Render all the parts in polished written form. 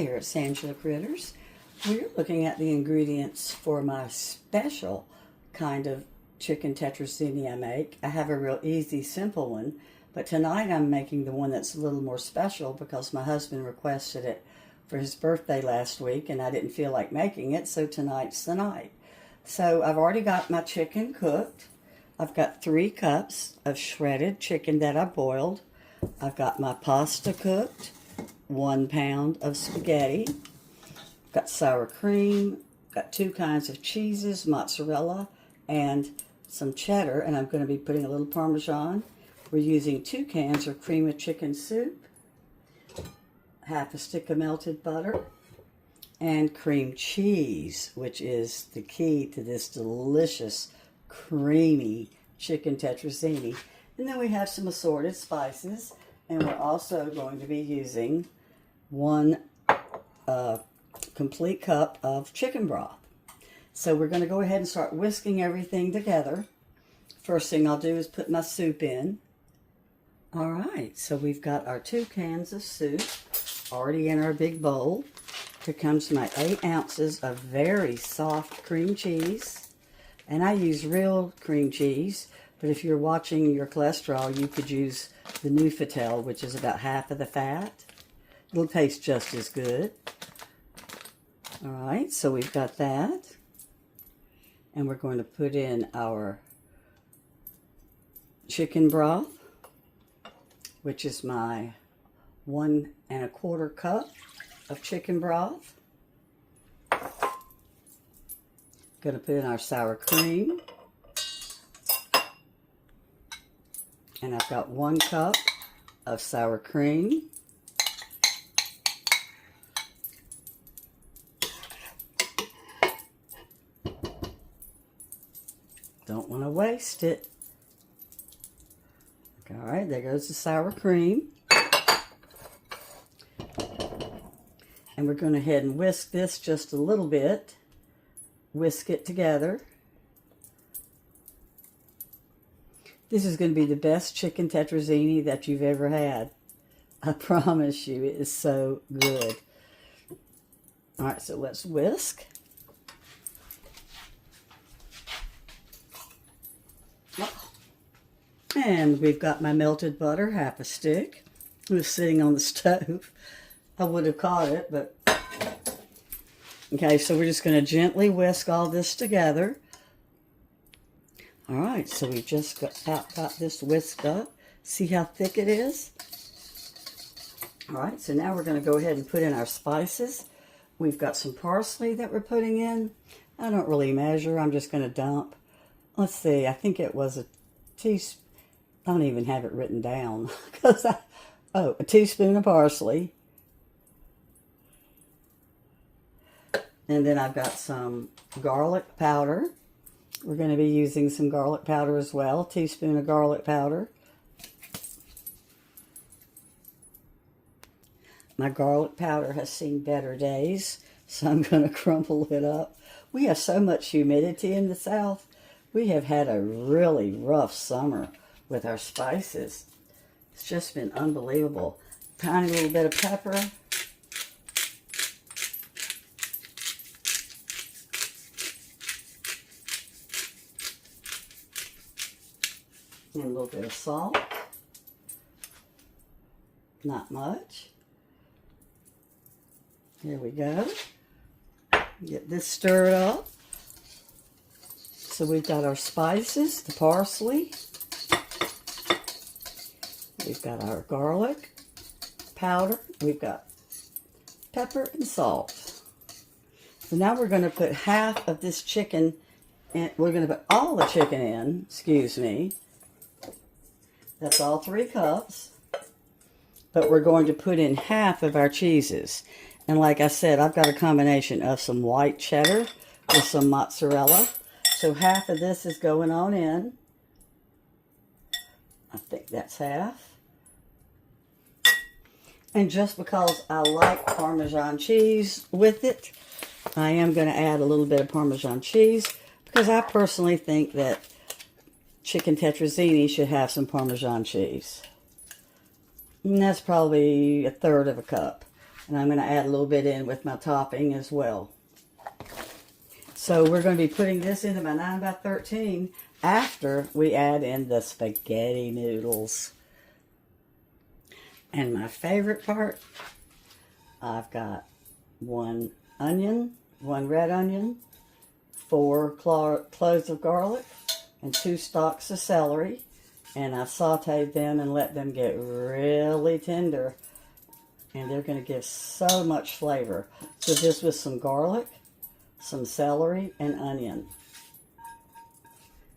there, it's Angela Critters. We're looking at the ingredients for my special kind of chicken tetrazzini I make. I have a real easy, simple one, but tonight I'm making the one that's a little more special because my husband requested it for his birthday last week and I didn't feel like making it, so tonight's the night. So I've already got my chicken cooked. I've got 3 cups of shredded chicken that I boiled. I've got my pasta cooked, 1 pound of spaghetti, got sour cream, got 2 kinds of cheeses, mozzarella, and some cheddar, and I'm going to be putting a little Parmesan. We're using 2 cans of creamy chicken soup, half a stick of melted butter, and cream cheese, which is the key to this delicious creamy chicken tetrazzini. And then we have some assorted spices, and we're also going to be using 1 complete cup of chicken broth. So we're going to go ahead and start whisking everything together. First thing I'll do is put my soup in. All right, so we've got our 2 cans of soup already in our big bowl. Here comes my 8 ounces of very soft cream cheese. And I use real cream cheese, but if you're watching your cholesterol, you could use the Nufitel, which is about half of the fat. It'll taste just as good. All right, so we've got that. And we're going to put in our chicken broth, which is my 1 1/4 cup of chicken broth. Going to put in our sour cream. And I've got 1 cup of sour cream. Don't want to waste it. All right, there goes the sour cream. And we're going to head and whisk this just a little bit. Whisk it together. This is going to be the best chicken tetrazzini that you've ever had. I promise you, it is so good. All right, so let's whisk. And we've got my melted butter, half a stick. It was sitting on the stove. I would have caught it, but... Okay, so we're just going to gently whisk all this together. All right, so we just got this whisked up. See how thick it is? All right, so now we're going to go ahead and put in our spices. We've got some parsley that we're putting in. I don't really measure. I'm just going to dump. Let's see, I think it was a teaspoon. I don't even have it written down. A teaspoon of parsley. And then I've got some garlic powder. We're going to be using some garlic powder as well. A teaspoon of garlic powder. My garlic powder has seen better days, so I'm going to crumble it up. We have so much humidity in the South. We have had a really rough summer with our spices. It's just been unbelievable. Tiny little bit of pepper. And a little bit of salt. Not much. Here we go. Get this stirred up. So we've got our spices, the parsley. We've got our garlic powder. We've got pepper and salt. So now we're going to put half of this chicken in. We're going to put all the chicken in, excuse me. That's all 3 cups. But we're going to put in half of our cheeses. And like I said, I've got a combination of some white cheddar with some mozzarella. So half of this is going on in. I think that's half. And just because I like Parmesan cheese with it, I am going to add a little bit of Parmesan cheese because I personally think that chicken tetrazzini should have some Parmesan cheese. And that's probably 1/3 of a cup. And I'm going to add a little bit in with my topping as well. So we're going to be putting this into my 9x13 after we add in the spaghetti noodles. And my favorite part, I've got 1 onion, 1 red onion, 4 cloves of garlic, and 2 stalks of celery. And I sauteed them and let them get really tender. And they're going to give so much flavor. So this was some garlic, some celery, and onion.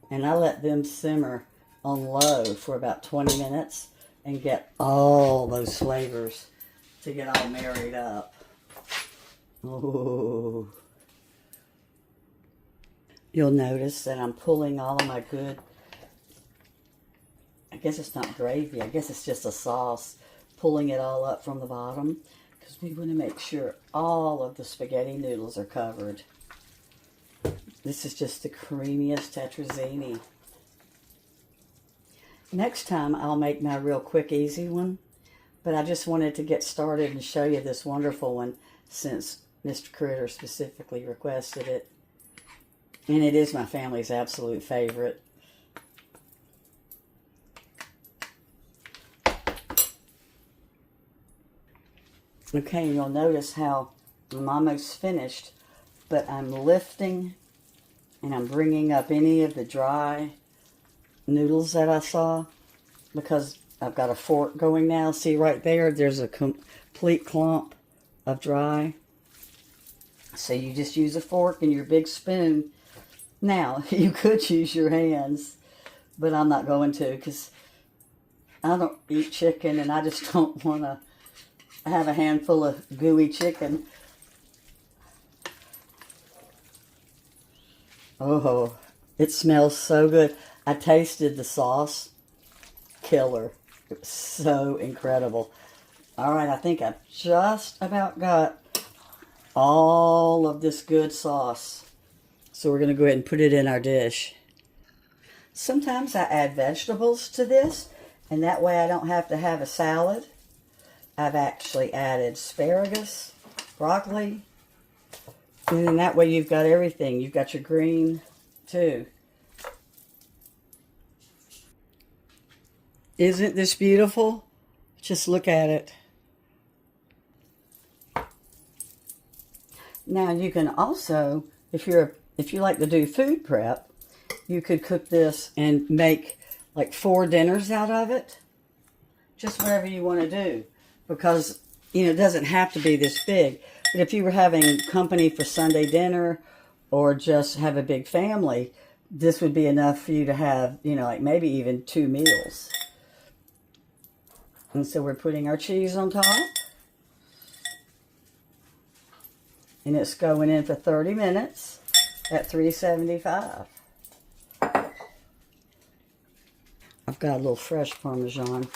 And I let them simmer on low for about 20 minutes and get all those flavors to get all married up. Ooh. You'll notice that I'm pulling all of my good, I guess it's not gravy, I guess it's just a sauce, pulling it all up from the bottom because we want to make sure all of the spaghetti noodles are covered. This is just the creamiest tetrazzini. Next time I'll make my real quick, easy one, but I just wanted to get started and show you this wonderful one since Mr. Critter specifically requested it. And it is my family's absolute favorite. Okay, you'll notice how I'm almost finished, but I'm lifting and I'm bringing up any of the dry noodles that I saw because I've got a fork going now. See right there, there's a complete clump of dry. So you just use a fork and your big spoon. Now, you could use your hands, but I'm not going to because I don't eat chicken and I just don't want to have a handful of gooey chicken. Oh, it smells so good. I tasted the sauce. Killer. It was so incredible. All right, I think I've just about got all of this good sauce. So we're going to go ahead and put it in our dish. Sometimes I add vegetables to this, and that way I don't have to have a salad. I've actually added asparagus, broccoli, and then that way you've got everything. You've got your green, too. Isn't this beautiful? Just look at it. Now you can also, if you like to do food prep, you could cook this and make like 4 dinners out of it. Just whatever you want to do. Because, you know, it doesn't have to be this big. But if you were having company for Sunday dinner or just have a big family, this would be enough for you to have, you know, like maybe even 2 meals. And so we're putting our cheese on top. And it's going in for 30 minutes at 375. I've got a little fresh Parmesan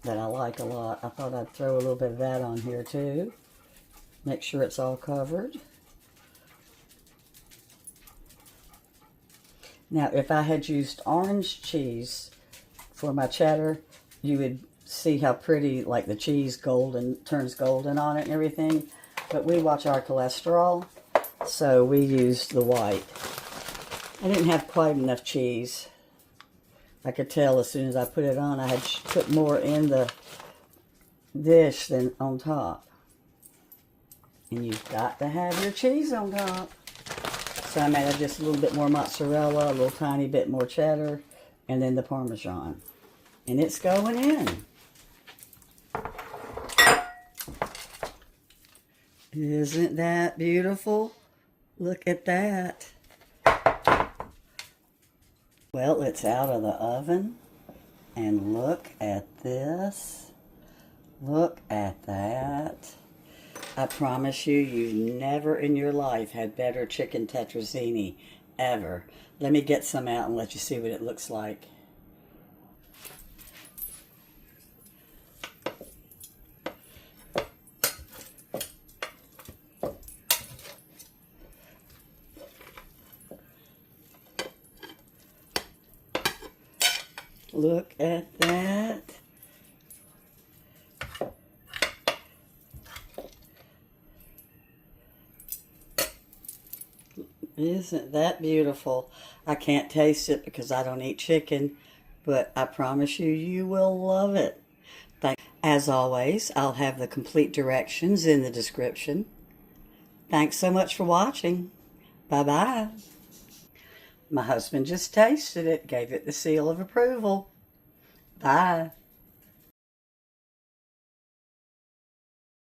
that I like a lot. I thought I'd throw a little bit of that on here too. Make sure it's all covered. Now, if I had used orange cheese for my cheddar, you would see how pretty, like the cheese turns golden on it and everything. But we watch our cholesterol, so we used the white. I didn't have quite enough cheese. I could tell as soon as I put it on, I had put more in the dish than on top. And you've got to have your cheese on top. So I added just a little bit more mozzarella, a little tiny bit more cheddar, and then the Parmesan. And it's going in. Isn't that beautiful? Look at that. Well, it's out of the oven. And look at this. Look at that. I promise you, you've never in your life had better chicken tetrazzini, ever. Let me get some out and let you see what it looks like. Look at that. Isn't that beautiful? I can't taste it because I don't eat chicken, but I promise you, you will love it. As always, I'll have the complete directions in the description. Thanks so much for watching. Bye-bye. My husband just tasted it, gave it the seal of approval. Bye.